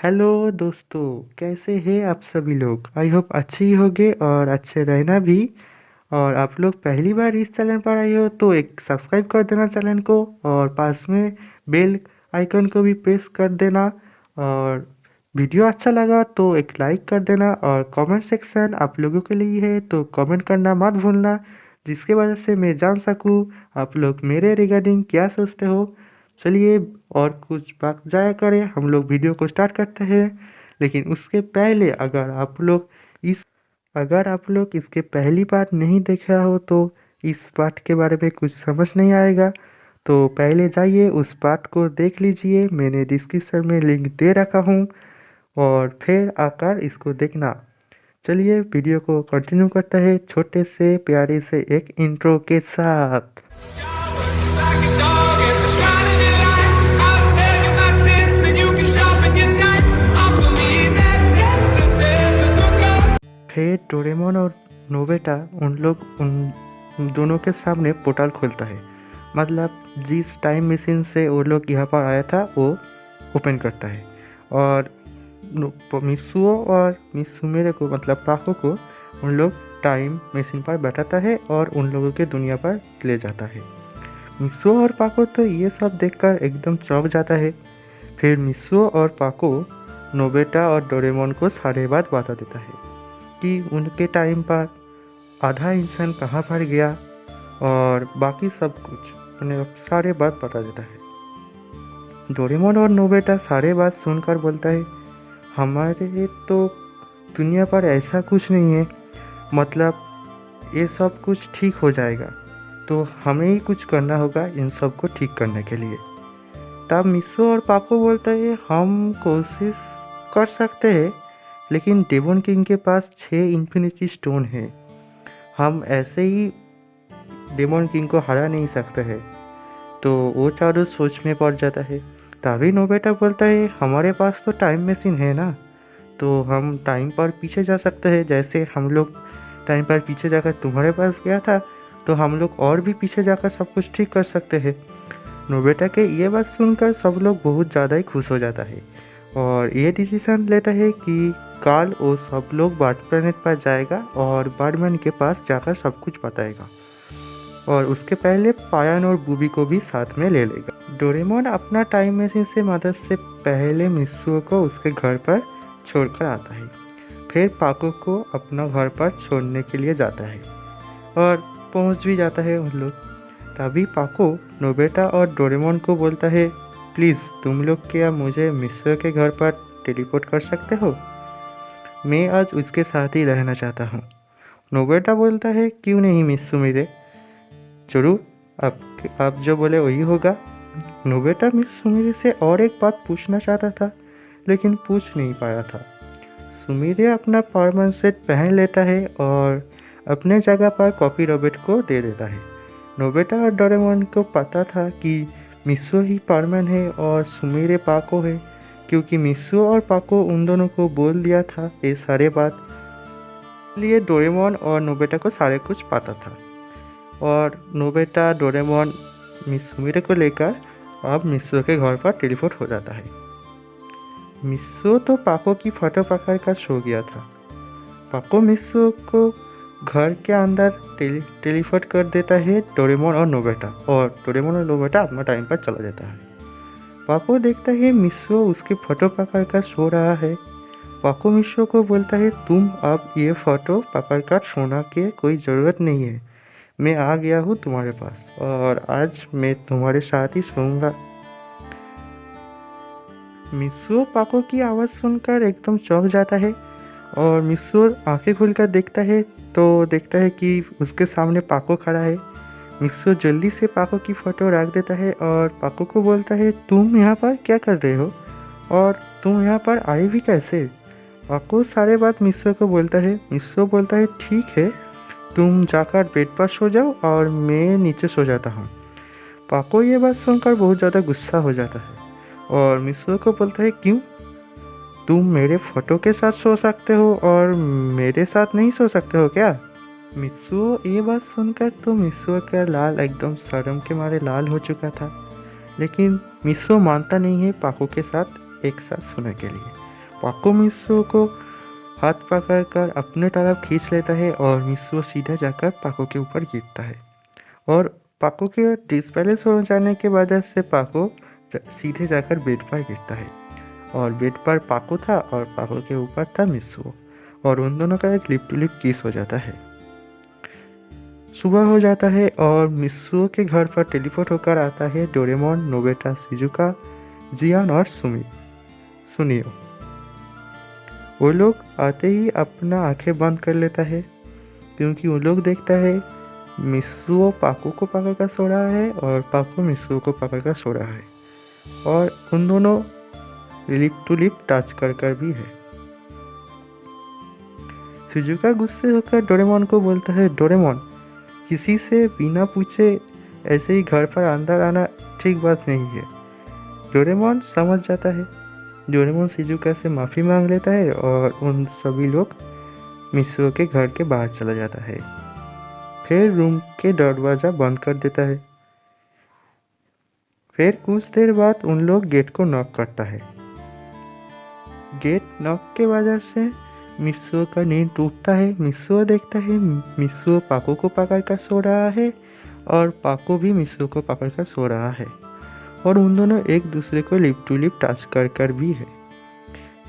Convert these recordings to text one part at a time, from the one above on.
Hello दोस्तों, कैसे हैं आप सभी लोग। आई होप अच्छे ही होंगे और अच्छे रहना भी। और आप लोग पहली बार इस चैनल पर आए हो तो एक सब्सक्राइब कर देना चैनल को, और पास में बेल आइकन को भी प्रेस कर देना। और वीडियो अच्छा लगा तो एक लाइक कर देना, और कमेंट सेक्शन आप लोगों के लिए है तो कमेंट करना मत भूलना, जिसके वजह से मैं जान सकूँ आप लोग मेरे रिगार्डिंग क्या सोचते हो। चलिए, और कुछ बात जाया करें, हम लोग वीडियो को स्टार्ट करते हैं। लेकिन उसके पहले अगर आप लोग इसके पहली पार्ट नहीं देखा हो तो इस पार्ट के बारे में कुछ समझ नहीं आएगा। तो पहले जाइए उस पार्ट को देख लीजिए, मैंने डिस्क्रिप्शन में लिंक दे रखा हूँ, और फिर आकर इसको देखना। चलिए वीडियो को कंटिन्यू करता है छोटे से प्यारे से एक इंट्रो के साथ। फिर डोरेमोन और नोबिता उन दोनों के सामने पोर्टल खोलता है। मतलब जिस टाइम मशीन से वो लोग यहाँ पर आया था वो ओपन करता है, और मिसुओ और मिसुमेरे को मतलब पाको को उन लोग टाइम मशीन पर बैठाता है और उन लोगों के दुनिया पर ले जाता है। मिसुओ और पाको तो ये सब देखकर एकदम चौंक जाता है। फिर मिसुओ और पाको नोबिता और डोरेमोन को सारे बात बता देता है कि उनके टाइम पर आधा इंसान कहाँ पर गया, और बाकी सब कुछ उन्हें सारे बात बता देता है। डोरेमोन और नोबिता सारे बात सुनकर बोलता है, हमारे तो दुनिया पर ऐसा कुछ नहीं है, मतलब ये सब कुछ ठीक हो जाएगा, तो हमें ही कुछ करना होगा इन सब को ठीक करने के लिए। तब मिसो और पाको बोलता है, हम कोशिश कर सकते हैं, लेकिन डेमन किंग के पास 6 इन्फिनिटी स्टोन है, हम ऐसे ही डेमन किंग को हरा नहीं सकते हैं। तो वो चारों सोच में पड़ जाता है। तभी नोबिता बोलता है, हमारे पास तो टाइम मशीन है ना, तो हम टाइम पर पीछे जा सकते हैं। जैसे हम लोग टाइम पर पीछे जाकर तुम्हारे पास गया था, तो हम लोग और भी पीछे जाकर सब कुछ ठीक कर सकते हैं। नोबिता के ये बात सुनकर सब लोग बहुत ज़्यादा ही खुश हो जाता है, और ये डिसीजन लेता है कि कल वो सब लोग बर्ड प्लेनेट पर जाएगा और बर्डमैन के पास जाकर सब कुछ बताएगा, और उसके पहले पायन और बूबी को भी साथ में ले लेगा। डोरेमोन अपना टाइम मशीन से मदद से पहले मित्सुओ को उसके घर पर छोड़कर आता है। फिर पाको को अपना घर पर छोड़ने के लिए जाता है, और पहुंच भी जाता है उन लोग। तभी पाको नोबिता और डोरेमोन को बोलता है, प्लीज़ तुम लोग क्या मुझे मित्सुओ के घर पर टेलीपोर्ट कर सकते हो, मैं आज उसके साथ ही रहना चाहता हूँ। नोबिता बोलता है, क्यों नहीं मित्सु मेरे, जरूर, आप जो बोले वही होगा। नोबिता सुमिरे से और एक बात पूछना चाहता था, लेकिन पूछ नहीं पाया था। सुमिरे अपना परमानेंट सेट पहन लेता है और अपने जगह पर कॉपी रॉबिट को दे देता है। नोबिता और डोरेमोन को पता था कि मिसो ही परमानेंट है और सुमिरे पाको है, क्योंकि मिसो और पाको उन दोनों को बोल दिया था ये सारे बात। इसलिए डोरेमोन और नोबिता को सारे कुछ पता था, और नोबिता डोरेमोन मिसुमिरे को लेकर अब मिसो के घर पर टेलीपोर्ट हो जाता है। मिसो तो पाको की फोटो पकड़ कर सो गया था। पाको मिसो को घर के अंदर टेलीपोर्ट कर देता है डोरेमोन और नोबिता, और डोरेमोन और नोबिता अपना टाइम पर चला जाता है। पाको देखता है मिसो उसकी फोटो पकड़ कर सो रहा है। पाको मिसो को बोलता है, तुम अब ये फोटो पकड़ कर सोना की कोई ज़रूरत नहीं है, मैं आ गया हूँ तुम्हारे पास, और आज मैं तुम्हारे साथ ही सोऊंगा। मिसो पाको की आवाज़ सुनकर एकदम चौंक जाता है, और मिसो आंखें खोलकर देखता है तो देखता है कि उसके सामने पाको खड़ा है। मिसो जल्दी से पाको की फ़ोटो रख देता है और पाको को बोलता है, तुम यहाँ पर क्या कर रहे हो, और तुम यहाँ पर आए भी कैसे। पाको सारे बात मिसो को बोलता है। मिसो बोलता है, ठीक है, तुम जाकर बेड पर सो जाओ और मैं नीचे सो जाता हूँ। पाको ये बात सुनकर बहुत ज़्यादा गुस्सा हो जाता है, और मिसो को बोलता है, क्यों, तुम मेरे फोटो के साथ सो सकते हो और मेरे साथ नहीं सो सकते हो क्या। मिसो ये बात सुनकर तो मिसो का लाल एकदम शर्म के मारे लाल हो चुका था, लेकिन मिसो मानता नहीं है पाको के साथ एक साथ सोने के लिए। पाको मित्सुओ को हाथ पकड़कर अपने तरफ खींच लेता है और मित्सुओ सीधा जाकर पाको के ऊपर गिरता है और पाको के डिसबैलेंस हो जाने की वजह से पाको सीधे जाकर बेड पर गिरता है और बेड पर पाको था और पाको के ऊपर था मित्सुओ और उन दोनों का एक लिप टू लिप किस हो जाता है। सुबह हो जाता है और मित्सुओ के घर पर टेलीपोर्ट होकर आता है डोरेमोन, नोबिता, शिजुका, जियान और सुनियो। वो लोग आते ही अपना आंखें बंद कर लेता है क्योंकि वो लोग देखता है मित्सुओ पाको को पकड़ कर सो रहा है और पाको मित्सुओ को पकड़ कर सो रहा है और उन दोनों लिप टू लिप टच कर भी है। शिजुका गुस्से होकर डोरेमोन को बोलता है, डोरेमोन, किसी से बिना पूछे ऐसे ही घर पर अंदर आना ठीक बात नहीं है। डोरेमोन समझ जाता है। डोरेमोन शिजुका से माफ़ी मांग लेता है और उन सभी लोग मित्सुओ के घर के बाहर चला जाता है। फिर रूम के दरवाज़ा बंद कर देता है। फिर कुछ देर बाद उन लोग गेट को नॉक करता है। गेट नॉक के वजह से मित्सुओ का नींद टूटता है। मित्सुओ देखता है मित्सुओ पाको को पकड़ कर सो रहा है और पाको भी मित्सुओ को पकड़ कर सो रहा है और उन दोनों एक दूसरे को लिप टू लिप टच कर भी है।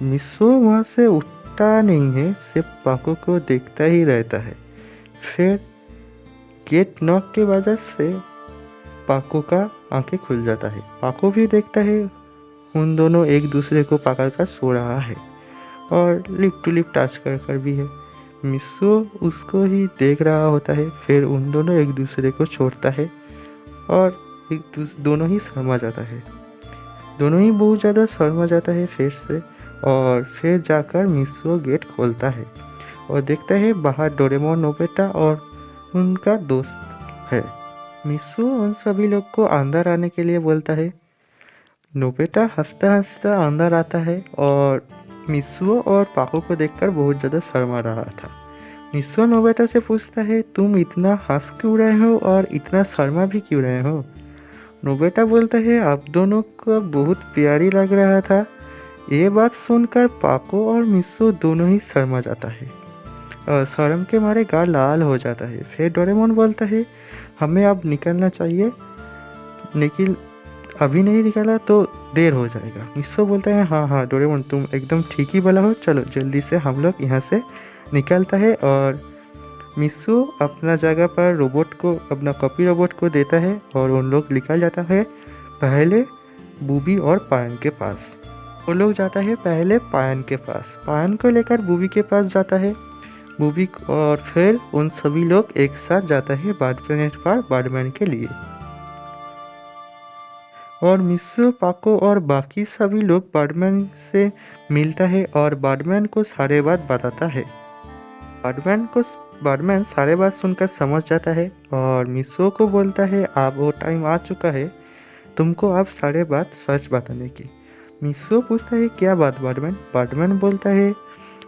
मित्सुओ वहाँ से उठता नहीं है, सिर्फ पाको को देखता ही रहता है। फिर गेट नॉक के वजह से पाको का आंखें खुल जाता है। पाको भी देखता है उन दोनों एक दूसरे को पकड़ कर सो रहा है और लिप टू लिप टच कर भी है। मित्सुओ उसको ही देख रहा होता है। फिर उन दोनों एक दूसरे को छोड़ता है और दोनों ही शर्मा जाता है। दोनों ही बहुत ज़्यादा शर्मा जाता है फिर से और फिर जाकर मित्सुओ गेट खोलता है और देखता है बाहर डोरेमोन, नोबिता और उनका दोस्त है। मित्सुओ उन सभी लोग को अंदर आने के लिए बोलता है। नोबिता हंसता हंसता अंदर आता है और मित्सुओ और पाको को देखकर बहुत ज़्यादा शर्मा रहा था। मित्सुओ नोबिता से पूछता है, तुम इतना हंस क्यों रहे हो और इतना शर्मा भी क्यों रहे हो? नोबिता बोलता है, आप दोनों को बहुत प्यारी लग रहा था। ये बात सुनकर पाको और मित्सुओ दोनों ही शर्मा जाता है और शर्म के मारे गाल लाल हो जाता है। फिर डोरेमोन बोलता है, हमें अब निकलना चाहिए, लेकिन अभी नहीं निकला तो देर हो जाएगा। मित्सुओ बोलता है, हाँ डोरेमोन, तुम एकदम ठीक ही बोला हो, चलो जल्दी से हम लोग यहाँ से निकलता है। और मित्सुओ अपना जगह पर रोबोट को, अपना कॉपी रोबोट को देता है और उन लोग निकल जाता है पहले बूबी और पायन के पास। वो लोग जाता है पहले पायन के पास। पायन को लेकर बूबी के पास जाता है। बूबी और फिर उन सभी लोग एक साथ जाता है बर्ड प्लेनेट पर बर्डमैन के लिए। और मित्सुओ, पाको और बाकी सभी लोग बर्डमैन से मिलता है और बर्डमैन को सारे बात बताता है। बर्डमैन सारे बात सुनकर समझ जाता है और मित्सुओ को बोलता है, अब वो टाइम आ चुका है तुमको अब सारे बात सच बताने की। मित्सुओ पूछता है, क्या बात बर्डमैन? बर्डमैन बोलता है,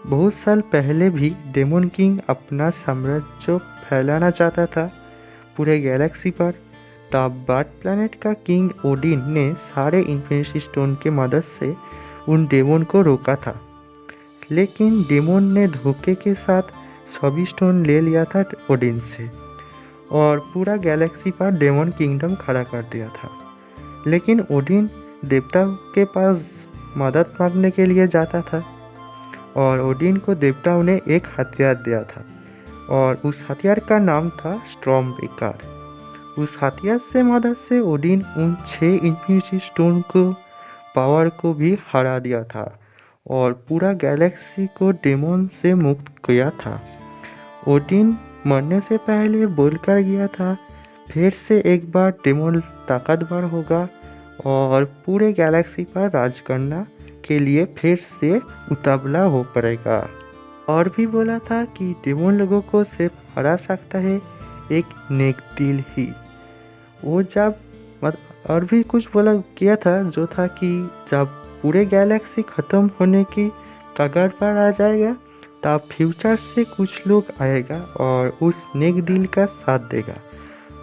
बहुत साल पहले भी डेमन किंग अपना साम्राज्य फैलाना चाहता था पूरे गैलेक्सी पर। तब बर्ड प्लैनेट का किंग ओडिन ने सारे इन्फिनिटी स्टोन के मदद से उन डेमन को रोका था, लेकिन डेमन ने धोखे के साथ सभी स्टोन ले लिया था ओडिन से और पूरा गैलेक्सी पर डेमन किंगडम खड़ा कर दिया था। लेकिन ओडिन देवताओं के पास मदद मांगने के लिए जाता था और ओडिन को देवताओं ने एक हथियार दिया था और उस हथियार का नाम था स्टॉर्म ब्रेकर। उस हथियार से मदद से ओडिन उन 6 इन्फिनिटी स्टोन को पावर को भी हरा दिया था और पूरा गैलेक्सी को डेमन से मुक्त किया था। ओडिन मरने से पहले बोलकर गया था, फिर से एक बार डेमन ताकतवर होगा और पूरे गैलेक्सी पर राज करना के लिए फिर से उतावला हो पड़ेगा। और भी बोला था कि डेमन लोगों को सिर्फ हरा सकता है एक नेक दिल ही। वो जब और भी कुछ बोला किया था, जो था कि जब पूरे गैलेक्सी ख़त्म होने की कगार पर आ जाएगा तब फ्यूचर से कुछ लोग आएगा और उस नेक दिल का साथ देगा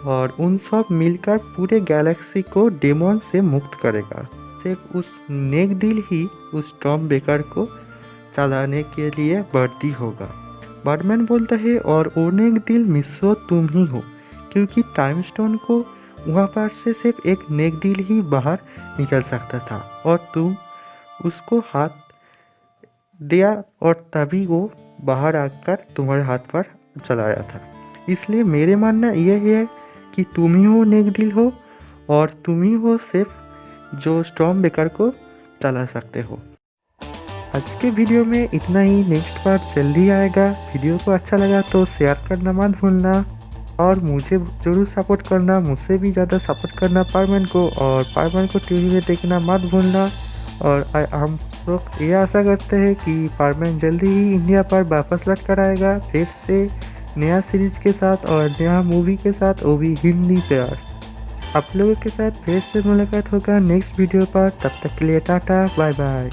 और उन सब मिलकर पूरे गैलेक्सी को डेमन से मुक्त करेगा। सिर्फ उस नेक दिल ही उस टॉम बेकर को चलाने के लिए वर्दी होगा। बैटमैन बोलता है और अनेक दिल मिस्रो तुम ही हो, क्योंकि टाइम स्टोन को वहाँ पर से सिर्फ एक नेक दिल ही बाहर निकल सकता था और तुम उसको हाथ दिया और तभी वो बाहर आकर तुम्हारे हाथ पर चलाया था। इसलिए मेरे मानना यह है कि तुम ही हो नेक दिल हो और तुम ही हो सिर्फ जो स्टॉर्म ब्रेकर को चला सकते हो। आज के वीडियो में इतना ही, नेक्स्ट पार्ट जल्दी आएगा। वीडियो को अच्छा लगा तो शेयर करना मत भूलना और मुझे ज़रूर सपोर्ट करना, मुझसे भी ज़्यादा सपोर्ट करना पारमैन को, और पारमैन को टीवी में देखना मत भूलना। और हम लोग ये आशा करते हैं कि पारमैन जल्दी ही इंडिया पर वापस लौट कर आएगा फिर से नया सीरीज़ के साथ और नया मूवी के साथ, वो भी हिंदी प्यार। आप लोगों के साथ फिर से मुलाकात होगा नेक्स्ट वीडियो पर। तब तक के लिए टाटा बाय बाय।